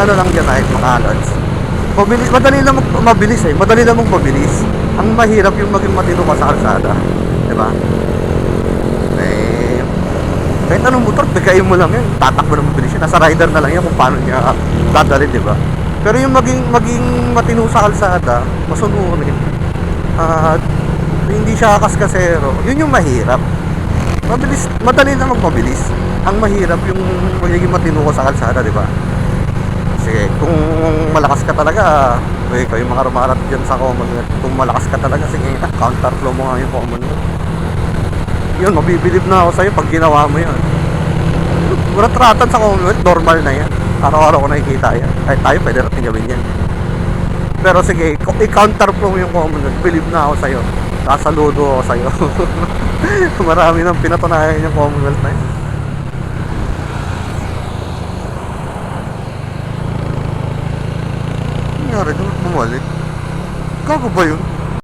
ano lang yan ay mga lods. Mabilis, madali lang mabilis eh. Madali lang mabilis. Ang mahirap yung maging matino ka sa kalsada. Diba? Eh, kahit anong motor, bigay mo lang yan. Tatakbo na mabilis yan. Nasa rider na lang yan kung paano niya dadalhin, diba? Pero yung maging matino sa kalsada, masunurin. At hindi siya kaskasero. Yun yung mahirap. Mabilis, madali lang magmabilis. Ang mahirap yung magiging matino ko sa kalsada, diba? Sige, kung malakas ka talaga, kayo mga rumarat dyan sa Commonwealth. Kung malakas ka talaga, sige, counterflow mo nga yung Commonwealth. Yun, mabibilib na ako sa'yo pag ginawa mo yun. Ratratan sa Commonwealth, normal na yan. Araw-araw ko nakikita yan. Kahit tayo, pwede natin gawin yan. Pero sige, i-counterflow mo yung Commonwealth, bilib na ako sa'yo. Kasaludo ako sa'yo. Marami nang pinatunayan yung Commonwealth na yan. Nangyari, bumalik. Gago ba yun?